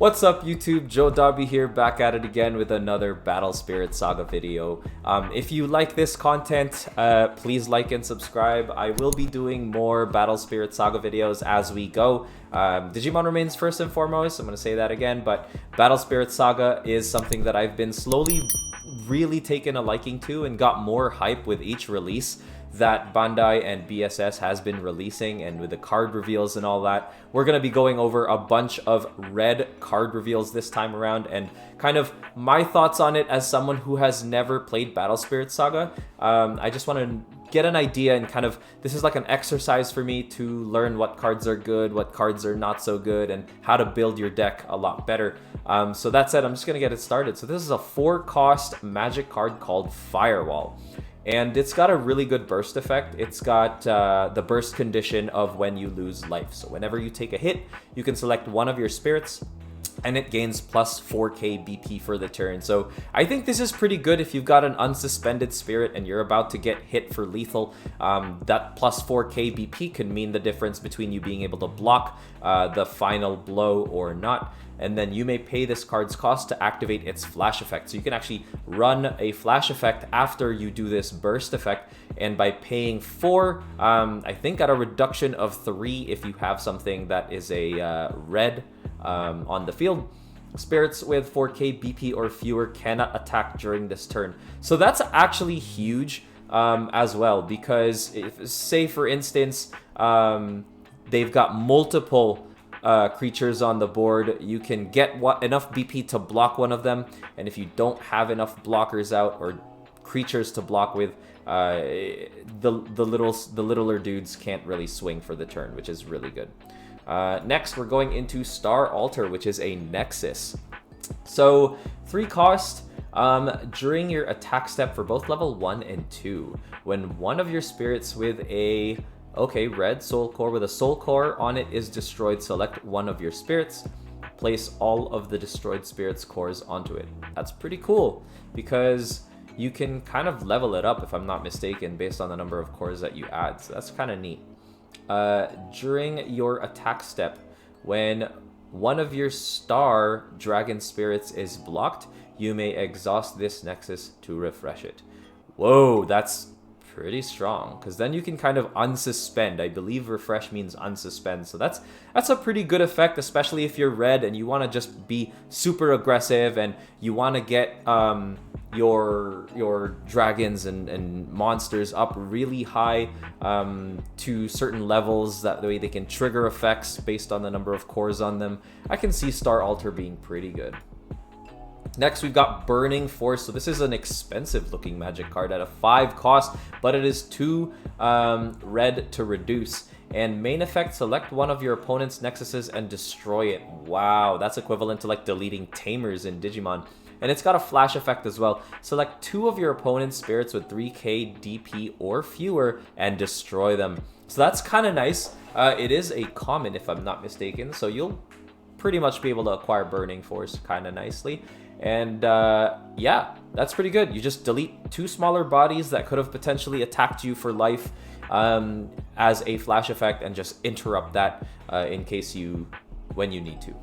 What's up YouTube, Joe Dobby here, back at it again with another Battle Spirit Saga video. If you like this content, please like and subscribe. I will be doing more Battle Spirit Saga videos as we go. Digimon remains first and foremost, I'm going to say that again, but Battle Spirit Saga is something that I've been slowly really taken a liking to and got more hype with each release that Bandai and BSS has been releasing, and with the card reveals and all that. We're going to be going over a bunch of red card reveals this time around and kind of my thoughts on it as someone who has never played Battle Spirit Saga. I just want to get an idea and kind of, this is like an exercise for me to learn what cards are good, what cards are not so good, and how to build your deck a lot better. So that said, I'm just going to get it started. So this is a 4-cost magic card called Firewall. And it's got a really good burst effect. It's got the burst condition of when you lose life. So whenever you take a hit, you can select one of your spirits and it gains plus 4k BP for the turn. So I think this is pretty good if you've got an unsuspended spirit and you're about to get hit for lethal. That plus 4k BP can mean the difference between you being able to block the final blow or not. And then you may pay this card's cost to activate its flash effect. So you can actually run a flash effect after you do this burst effect. And by paying 4, I think at a reduction of 3 if you have something that is a red on the field, spirits with 4k BP or fewer cannot attack during this turn. So that's actually huge as well, because if, say for instance, they've got multiple creatures on the board, you can get enough BP to block one of them, and if you don't have enough blockers out or creatures to block with, the littler dudes can't really swing for the turn, which is really good. Next, we're going into Star Altar, which is a Nexus. So 3 cost. During your attack step for both level 1 and 2, when one of your spirits with a red soul core with a soul core on it is destroyed, select one of your spirits, place all of the destroyed spirits cores onto it. That's pretty cool because you can kind of level it up, if I'm not mistaken, based on the number of cores that you add. So that's kind of neat. During your attack step, when one of your star dragon spirits is blocked, you may exhaust this Nexus to refresh it. Whoa, that's pretty strong, because then you can kind of unsuspend. I believe refresh means unsuspend, so that's a pretty good effect, especially if you're red and you want to just be super aggressive and you want to get your dragons and monsters up really high to certain levels. That way they can trigger effects based on the number of cores on them. I can see Star Altar being pretty good. Next, we've got Burning Force. So this is an expensive looking magic card at a 5 cost, but it is 2 red to reduce. And main effect, select one of your opponent's nexuses and destroy it. Wow, that's equivalent to like deleting Tamers in Digimon. And it's got a flash effect as well. Select 2 of your opponent's spirits with 3k DP or fewer and destroy them. So that's kind of nice. It is a common, if I'm not mistaken, so you'll pretty much be able to acquire Burning Force kind of nicely. And yeah, that's pretty good. You just delete 2 smaller bodies that could have potentially attacked you for life as a flash effect, and just interrupt that in case when you need to.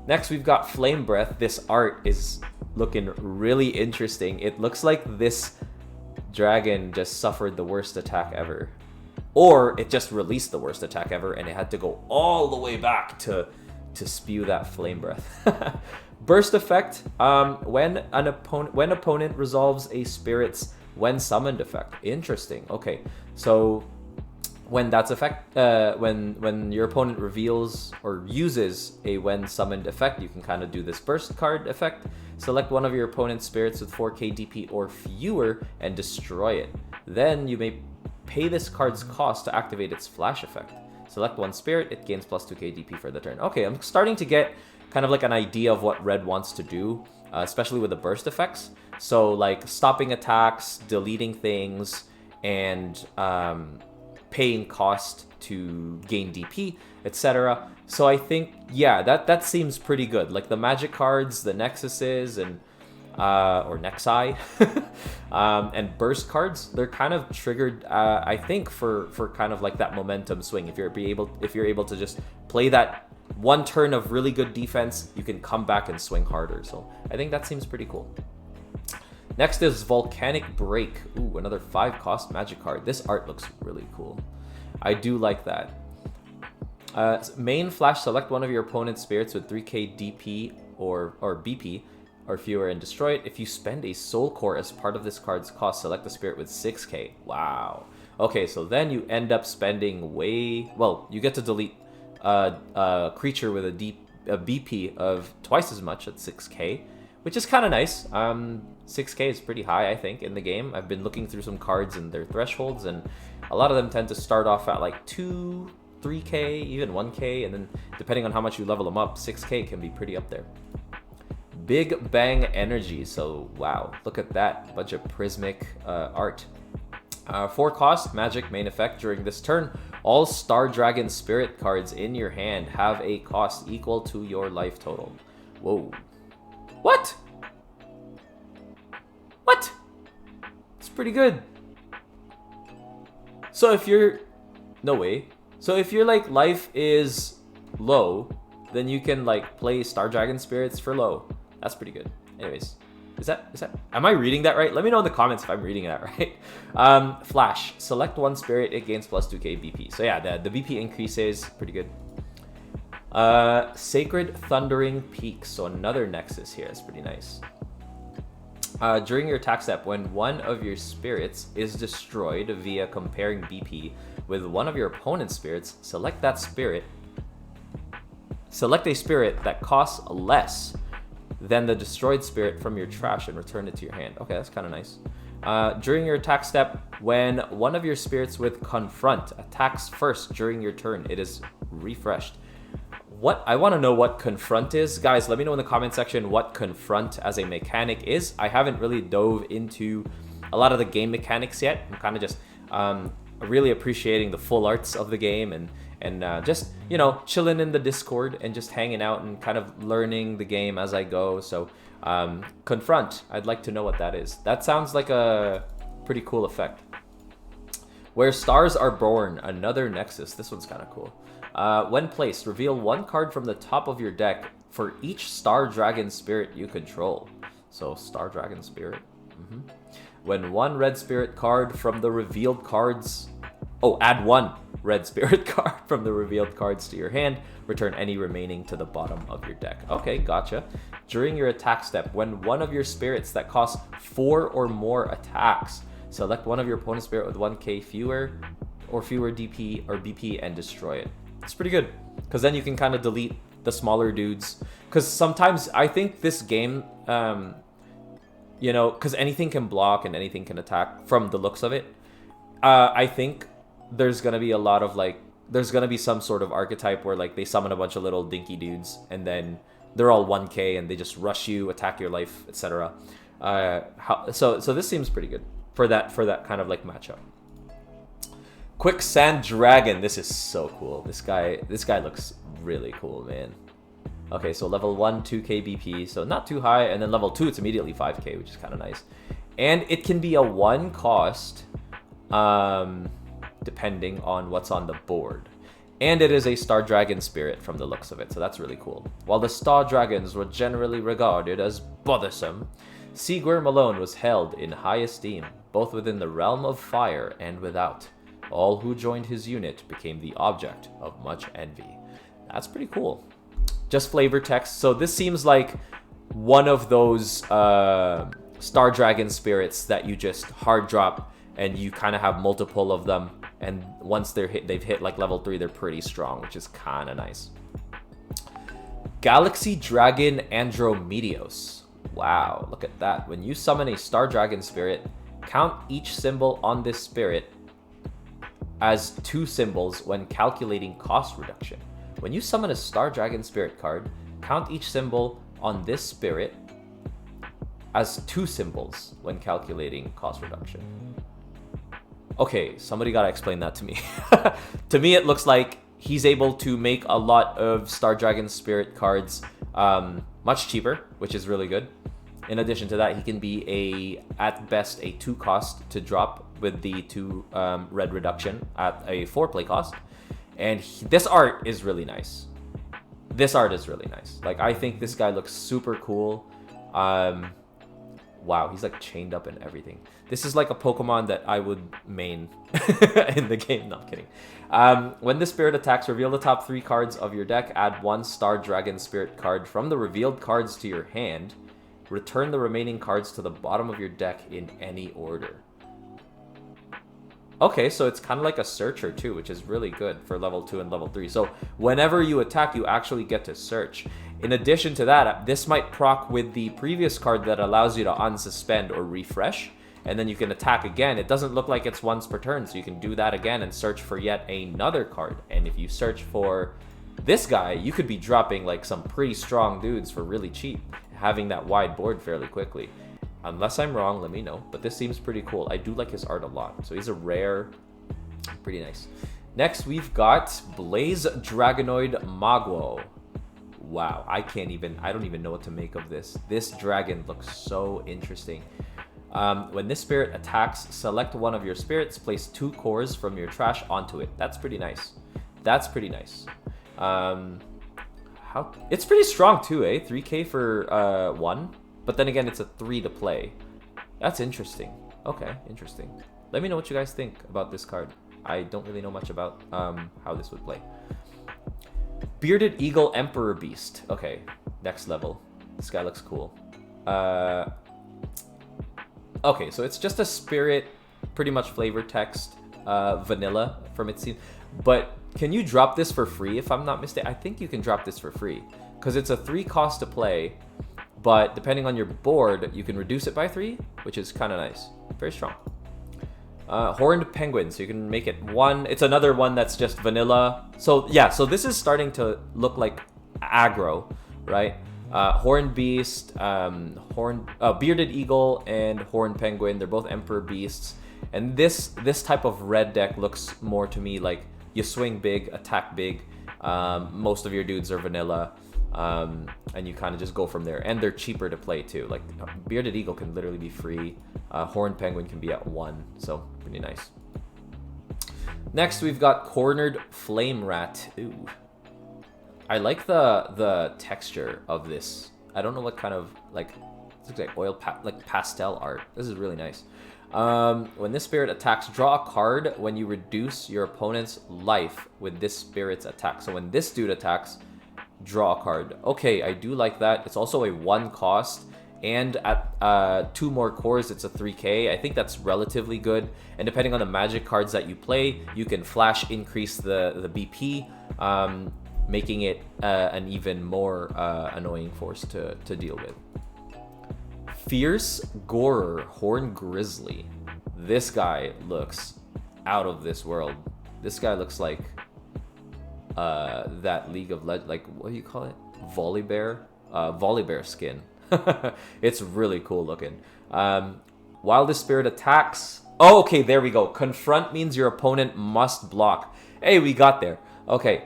Next, we've got Flame Breath. This art is looking really interesting. It looks like this dragon just suffered the worst attack ever, or it just released the worst attack ever and it had to go all the way back to spew that flame breath. Burst effect, when opponent resolves a spirit's when summoned effect. Interesting. Okay, so when that's effect, when your opponent reveals or uses a when summoned effect, you can kind of do this burst card effect. Select one of your opponent's spirits with 4k DP or fewer and destroy it. Then you may pay this card's cost to activate its flash effect. Select one spirit, it gains plus 2k DP for the turn. Okay, I'm starting to get kind of like an idea of what red wants to do, especially with the burst effects. So like stopping attacks, deleting things, and paying cost to gain DP, etc. So I think, yeah, that seems pretty good. Like the magic cards, the nexuses, and or Nexi, and burst cards, they're kind of triggered, I think, for kind of like that momentum swing. If you're able to just play that one turn of really good defense, you can come back and swing harder. So I think that seems pretty cool. Next is Volcanic Break. Ooh, another 5-cost magic card. This art looks really cool. I do like that. Main flash, select one of your opponent's spirits with 3k DP or BP or fewer and destroy it. If you spend a soul core as part of this card's cost, select a spirit with 6k. Wow. Okay, so then you end up spending well, you get to delete a creature with a BP of twice as much at 6k, which is kind of nice. 6k is pretty high, I think, in the game. I've been looking through some cards and their thresholds, and a lot of them tend to start off at like 2, 3k, even 1k, and then depending on how much you level them up, 6k can be pretty up there. Big Bang Energy. So wow, look at that bunch of prismic art. 4 cost magic main effect. During this turn, all Star Dragon spirit cards in your hand have a cost equal to your life total. Whoa. What? What? It's pretty good. So if you're... No way. So if your like life is low, then you can like play Star Dragon spirits for low. That's pretty good. Anyways, is that am I reading that right? Let me know in the comments if I'm reading that right. Flash, select one spirit, it gains plus 2k BP. So yeah, the BP increases, pretty good. Sacred Thundering Peak, so another Nexus here. It's pretty nice. During your attack step, when one of your spirits is destroyed via comparing BP with one of your opponent's spirits, select that spirit. Select a spirit that costs less than the destroyed spirit from your trash and return it to your hand. Okay, that's kind of nice. During your attack step, when one of your spirits with Confront attacks first during your turn, it is refreshed. I want to know what Confront is. Guys, let me know in the comment section what Confront as a mechanic is. I haven't really dove into a lot of the game mechanics yet. I'm kind of just really appreciating the full arts of the game and just, you know, chilling in the Discord and just hanging out and kind of learning the game as I go. So Confront, I'd like to know what that is. That sounds like a pretty cool effect. Where Stars Are Born, another Nexus. This one's kind of cool. When placed, reveal one card from the top of your deck for each Star Dragon spirit you control. So Star Dragon spirit. When one red spirit card from the revealed cards... Oh, add one red spirit card from the revealed cards to your hand. Return any remaining to the bottom of your deck. Okay, gotcha. During your attack step, when one of your spirits that costs 4 or more attacks, select one of your opponent's spirit with 1k fewer DP or BP and destroy it. It's pretty good, because then you can kind of delete the smaller dudes. Because sometimes I think this game, you know, because anything can block and anything can attack from the looks of it. I think there's going to be a lot of like, there's going to be some sort of archetype where like they summon a bunch of little dinky dudes and then they're all 1k and they just rush you, attack your life, etc. So this seems pretty good for that kind of like matchup. Quicksand Dragon. This is so cool. This guy looks really cool, man. Okay, so level 1, 2k BP, so not too high, and then level 2, it's immediately 5k, which is kind of nice. And it can be a 1 cost, depending on what's on the board. And it is a Star Dragon spirit from the looks of it, so that's really cool. While the Star Dragons were generally regarded as bothersome, Seaguir alone was held in high esteem, both within the realm of fire and without. All who joined his unit became the object of much envy. That's pretty cool. Just flavor text. So this seems like one of those Star Dragon spirits that you just hard drop and you kind of have multiple of them. And once they've hit like level 3, they're pretty strong, which is kind of nice. Galaxy Dragon Andromedeos. Wow, look at that. When you summon a Star Dragon spirit, count each symbol on this spirit as 2 symbols when calculating cost reduction. When you summon a Star Dragon spirit card, count each symbol on this spirit as 2 symbols when calculating cost reduction. Okay, somebody gotta explain that to me. To me, it looks like he's able to make a lot of Star Dragon spirit cards much cheaper, which is really good. In addition to that, he can be at best a 2 cost to drop with the 2 red reduction at a 4 play cost. And this art is really nice. this art is really nice. Like, I think this guy looks super cool. Wow, he's like chained up and everything. This is like a Pokemon that I would main in the game. No, I'm kidding. When the spirit attacks, reveal the top 3 cards of your deck. Add 1 Star Dragon Spirit card from the revealed cards to your hand. Return the remaining cards to the bottom of your deck in any order. Okay, so it's kind of like a searcher too, which is really good for level 2 and level 3. So whenever you attack, you actually get to search. In addition to that, this might proc with the previous card that allows you to unsuspend or refresh, and then you can attack again. It doesn't look like it's once per turn, so you can do that again and search for yet another card. And if you search for this guy, you could be dropping like some pretty strong dudes for really cheap, having that wide board fairly quickly. Unless I'm wrong, let me know. But this seems pretty cool. I do like his art a lot. So he's a rare. Pretty nice. Next, we've got Blaze Dragonoid Magwo. Wow, I don't even know what to make of this. This dragon looks so interesting. When this spirit attacks, select one of your spirits, place 2 cores from your trash onto it. That's pretty nice. That's pretty nice. It's pretty strong too, eh? 3k for 1. But then again, it's a 3 to play. That's interesting. Okay, interesting. Let me know what you guys think about this card. I don't really know much about how this would play. Bearded Eagle Emperor Beast. Okay, next level. This guy looks cool. Okay, so it's just a spirit, pretty much flavor text, vanilla from its scene. But can you drop this for free if I'm not mistaken? I think you can drop this for free because it's a 3 cost to play. But depending on your board, you can reduce it by 3, which is kind of nice. Very strong. Horned Penguin, so you can make it 1. It's another one that's just vanilla. So yeah, so this is starting to look like aggro, right? Horned Beast, Bearded Eagle, and Horned Penguin. They're both Emperor Beasts. And this type of red deck looks more to me like you swing big, attack big. Most of your dudes are vanilla. And you kind of just go from there, and they're cheaper to play too. Like Bearded Eagle can literally be free. Horned Penguin can be at 1, so pretty nice. Next, we've got Cornered Flame Rat. Ooh, I like the texture of this. I don't know what kind of like it looks like oil like pastel art. This is really nice. When this spirit attacks, draw a card when you reduce your opponent's life with this spirit's attack. So when this dude attacks, draw a card. Okay, I do like that. It's also a 1 cost, and at 2 more cores, it's a 3k. I think that's relatively good. And depending on the magic cards that you play, you can flash increase the BP, making it an even more annoying force to deal with. Fierce Gorer Horn Grizzly. This guy looks out of this world. This guy looks like that League of Legends, like, what do you call it? Volibear skin. It's really cool looking. While this spirit attacks... Oh, okay, there we go. Confront means your opponent must block. Hey, we got there. Okay.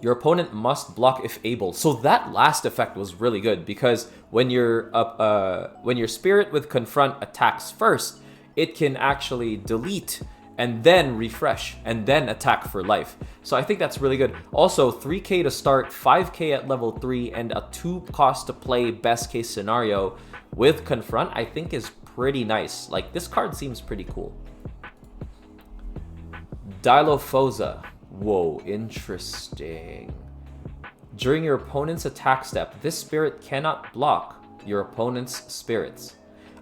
Your opponent must block if able. So that last effect was really good, because when your spirit with confront attacks first, it can actually delete and then refresh, and then attack for life. So I think that's really good. Also, 3k to start, 5k at level 3, and a 2 cost to play best case scenario with Confront, I think is pretty nice. Like, this card seems pretty cool. Dilophosa. Whoa, interesting. During your opponent's attack step, this spirit cannot block your opponent's spirits.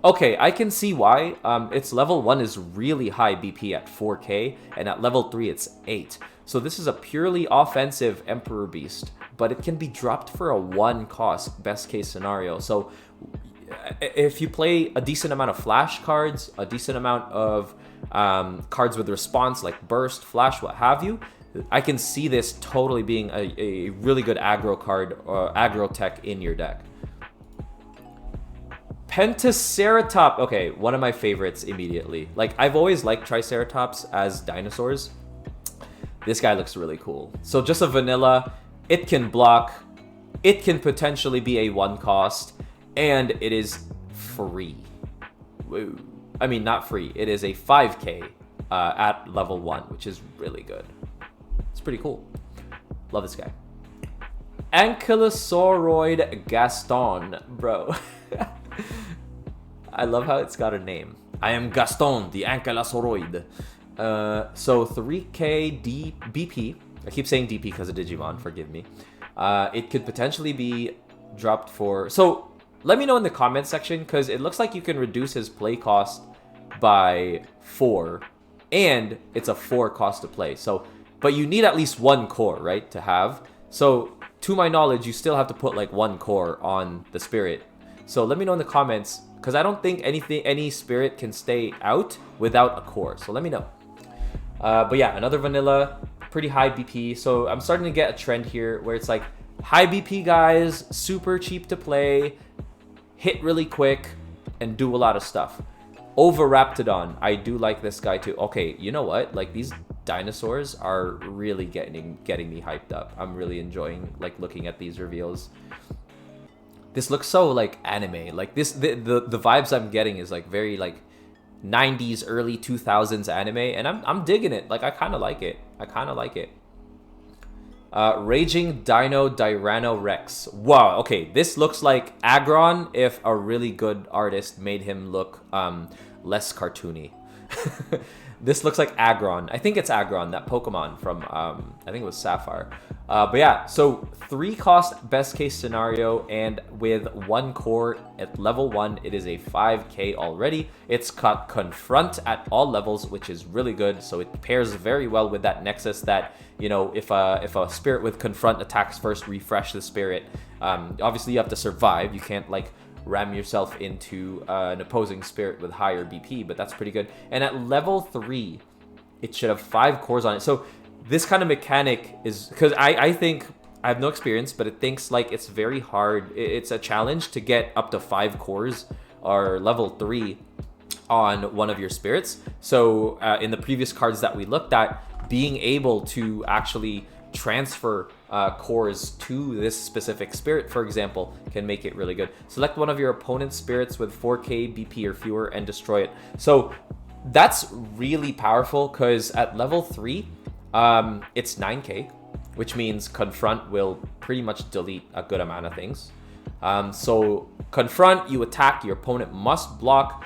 Okay, I can see why. Its level 1 is really high BP at 4k, and at level 3 it's 8. So this is a purely offensive Emperor Beast, but it can be dropped for a 1 cost, best case scenario. So if you play a decent amount of flash cards, a decent amount of cards with response like burst, flash, what have you, I can see this totally being a really good aggro card or aggro tech in your deck. Pentaceratops. Okay, one of my favorites immediately. Like, I've always liked Triceratops as dinosaurs. This guy looks really cool. So just a vanilla, it can block, it can potentially be a 1 cost, and it is free. Woo. I mean, not free. It is a 5k at level 1, which is really good. It's pretty cool. Love this guy. Ankylosauroid Gaston, bro. I love how it's got a name. I am Gaston, the Ankylosauroid. So 3k BP. I keep saying DP because of Digimon, forgive me. It could potentially be dropped for... So, let me know in the comment section, because it looks like you can reduce his play cost by 4, and it's a 4 cost to play. So, but you need at least 1 core, right, to have. So, to my knowledge, you still have to put like 1 core on the spirit. So let me know in the comments, because I don't think any spirit can stay out without a core. So let me know. But yeah, another vanilla, pretty high BP. So I'm starting to get a trend here where it's like high BP guys, super cheap to play, hit really quick, and do a lot of stuff. Over Raptidon, I do like this guy too. Okay, you know what? Like these dinosaurs are really getting me hyped up. I'm really enjoying like looking at these reveals. This looks so like anime. Like this, the vibes I'm getting is like very like 90s, early 2000s anime, and I'm digging it. Like I kind of like it. Raging Dino Dyrano Rex. Wow. Okay, this looks like Aggron if a really good artist made him look less cartoony. This looks like Aggron. I think it's Aggron, that Pokemon from, I think it was Sapphire. But yeah, so 3 cost best case scenario, and with 1 core at level 1, it is a 5k already. It's got Confront at all levels, which is really good. So it pairs very well with that Nexus that, you know, if a spirit with Confront attacks first, refresh the spirit. Obviously, you have to survive. You can't, like, ram yourself into an opposing spirit with higher BP, but that's pretty good. And at level 3, it should have 5 cores on it. So this kind of mechanic is, because I think, I have no experience, but it thinks like it's very hard. It's a challenge to get up to 5 cores or level 3 on one of your spirits. So in the previous cards that we looked at, being able to actually transfer cores to this specific spirit, for example, can make it really good. Select one of your opponent's spirits with 4k BP or fewer and destroy it. So that's really powerful, because at level 3, it's 9k, which means Confront will pretty much delete a good amount of things. So Confront, you attack, your opponent must block.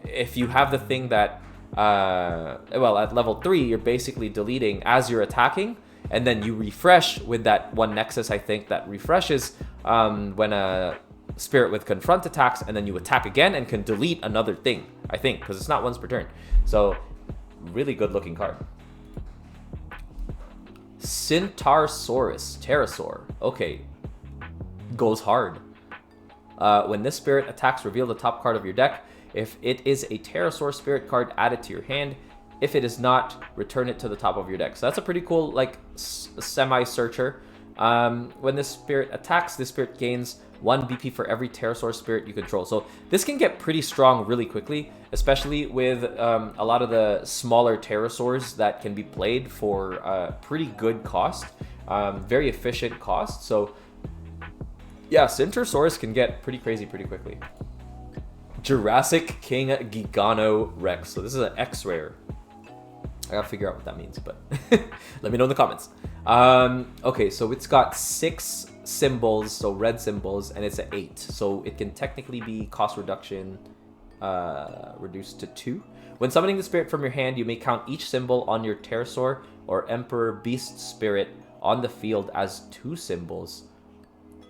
If you have the thing that, well, at level 3, you're basically deleting as you're attacking, and then you refresh with that one Nexus, I think, that refreshes when a spirit with Confront attacks, and then you attack again and can delete another thing, I think, because it's not once per turn. So, really good looking card. Centarsaurus, Pterosaur. Okay, goes hard. When this spirit attacks, reveal the top card of your deck. If it is a Pterosaur spirit card, add it to your hand. If it is not, return it to the top of your deck. So that's a pretty cool, like, semi-searcher. When this spirit attacks, this spirit gains 1 BP for every Pterosaur spirit you control. So this can get pretty strong really quickly, especially with a lot of the smaller Pterosaurs that can be played for pretty good cost. Very efficient cost. So yeah, Centarsaurus can get pretty crazy pretty quickly. Jurassic King Gigano Rex. So this is an X-Rare. I gotta figure out what that means, but let me know in the comments. Okay, so it's got 6 symbols, so red symbols, and it's an 8. So it can technically be cost reduction reduced to 2. When summoning the spirit from your hand, you may count each symbol on your Pterosaur or Emperor Beast spirit on the field as 2 symbols.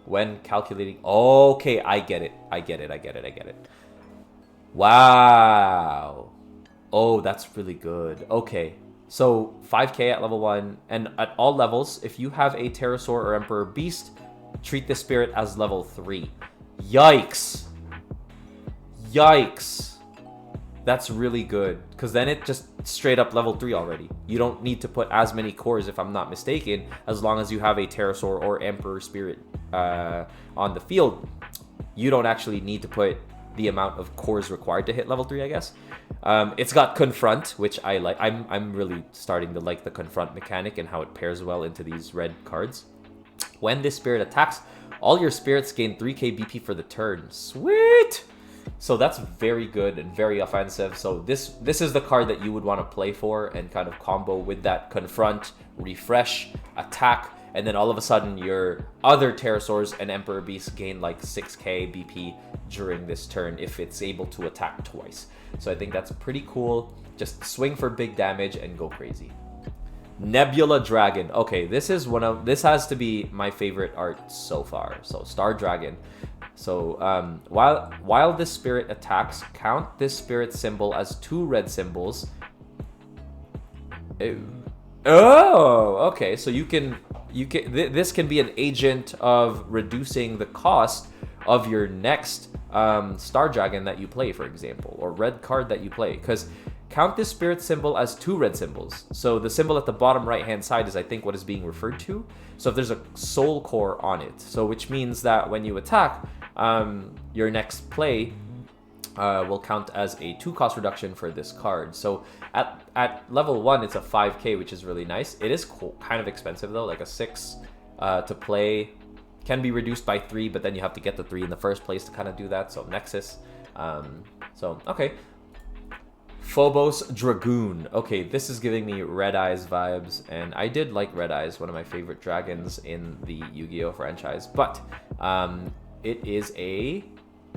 When calculating... Okay, I get it. Wow. Oh, that's really good. Okay, so 5k at level 1, and at all levels, if you have a Pterosaur or Emperor Beast, treat the spirit as level 3. Yikes. That's really good, because then it just straight up level 3 already. You don't need to put as many cores, if I'm not mistaken, as long as you have a Pterosaur or Emperor spirit on the field. You don't actually need to put the amount of cores required to hit level 3, I guess. It's got Confront, which I like. I'm really starting to like the Confront mechanic and how it pairs well into these red cards. When this spirit attacks, all your spirits gain 3k BP for the turn. Sweet! So that's very good and very offensive. So this is the card that you would want to play for and kind of combo with that Confront, Refresh, Attack, and then all of a sudden your other Pterosaurs and Emperor Beasts gain like 6k BP during this turn if it's able to attack twice. So I think that's pretty cool. Just swing for big damage and go crazy. Nebula Dragon. Okay, this has to be my favorite art so far. So Star Dragon. So while this spirit attacks, count this spirit symbol as 2 red symbols. Oh, okay. So this can be an agent of reducing the cost of your next Star Dragon that you play, for example, or red card that you play, because count this spirit symbol as 2 red symbols. So the symbol at the bottom right hand side is, I think, what is being referred to. So if there's a soul core on it, so which means that when you attack, your next play will count as a 2 cost reduction for this card. So at level 1, it's a 5k, which is really nice. It is kind of expensive though, like a 6 to play can be reduced by 3, but then you have to get the 3 in the first place to kind of do that. So Nexus. So okay. Phobos Dragoon. Okay, this is giving me Red Eyes vibes, and I did like Red Eyes, one of my favorite dragons in the Yu-Gi-Oh franchise, but it is a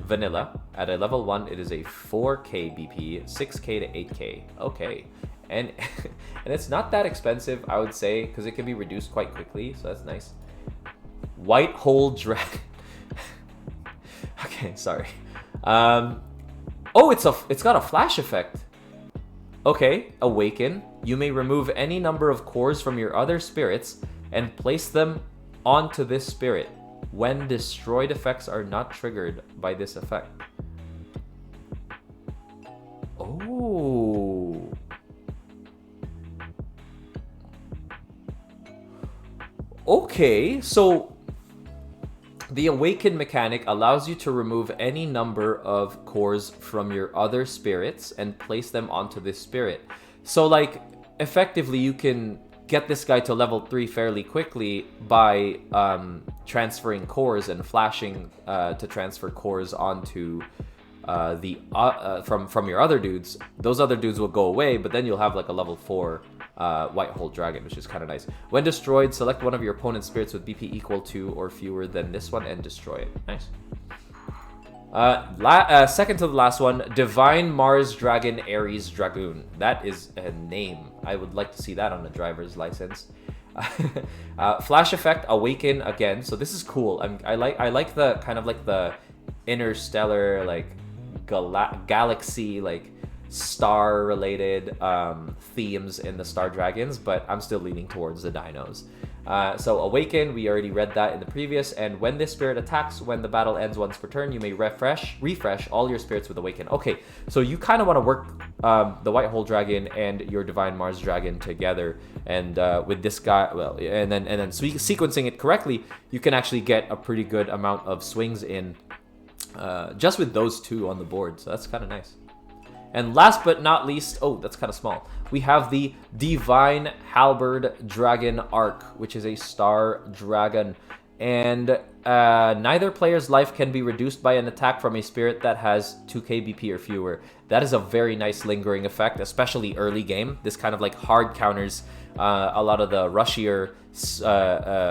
vanilla. At a level 1, it is a 4k BP, 6k to 8k. Okay, and and it's not that expensive, I would say, because it can be reduced quite quickly, so that's nice. White Hole Dragon. Okay, sorry. Oh, it's got a flash effect. Okay, Awaken. You may remove any number of cores from your other spirits and place them onto this spirit when destroyed effects are not triggered by this effect. Oh. Okay, so the Awaken mechanic allows you to remove any number of cores from your other spirits and place them onto this spirit. So, like, effectively, you can get this guy to level 3 fairly quickly by transferring cores and flashing to transfer cores onto from your other dudes. Those other dudes will go away, but then you'll have like a level 4 White Hole Dragon, which is kind of nice. When destroyed, select one of your opponent's spirits with BP equal to or fewer than this one and destroy it. Nice. Second to the last one, Divine Mars Dragon Ares Dragoon. That is a name. I would like to see that on a driver's license. Flash effect, Awaken again. So this is cool. I like the kind of like the interstellar, like galaxy, like star related themes in the Star Dragons, but I'm still leaning towards the dinos. So Awaken, we already read that in the previous, and when this spirit attacks, when the battle ends once per turn, you may refresh all your spirits with Awaken. Okay, so you kind of want to work the White Hole Dragon and your Divine Mars Dragon together, and with this guy, well, and then sequencing it correctly, you can actually get a pretty good amount of swings in just with those two on the board, so that's kind of nice. And last but not least, oh, that's kind of small, we have the Divine Halberd Dragon Arc, which is a Star Dragon. And neither player's life can be reduced by an attack from a spirit that has 2k BP or fewer. That is a very nice lingering effect, especially early game. This kind of like hard counters a lot of the rushier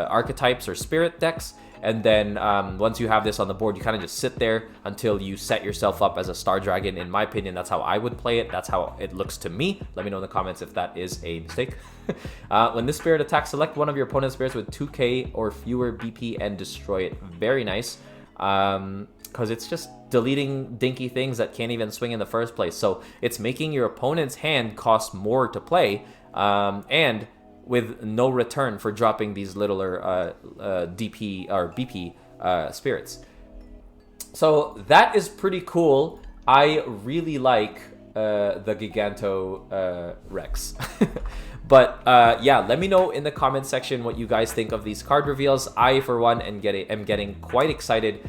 archetypes or spirit decks. And then once you have this on the board, you kind of just sit there until you set yourself up as a Star Dragon. In my opinion, that's how I would play it. That's how it looks to me. Let me know in the comments if that is a mistake. When this spirit attacks, select one of your opponent's spirits with 2k or fewer BP and destroy it. Very nice. Because it's just deleting dinky things that can't even swing in the first place. So it's making your opponent's hand cost more to play. And with no return for dropping these littler DP or BP spirits. So that is pretty cool. I really like the Giganto Rex. But yeah, let me know in the comment section what you guys think of these card reveals. I, for one, am getting quite excited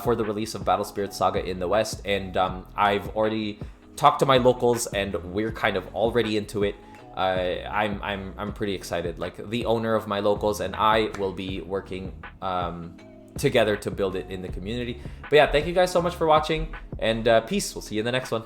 for the release of Battle Spirit Saga in the West. And I've already talked to my locals and we're kind of already into it. I'm pretty excited. Like, the owner of my locals and I will be working together to build it in the community. But yeah, thank you guys so much for watching, and peace. We'll see you in the next one.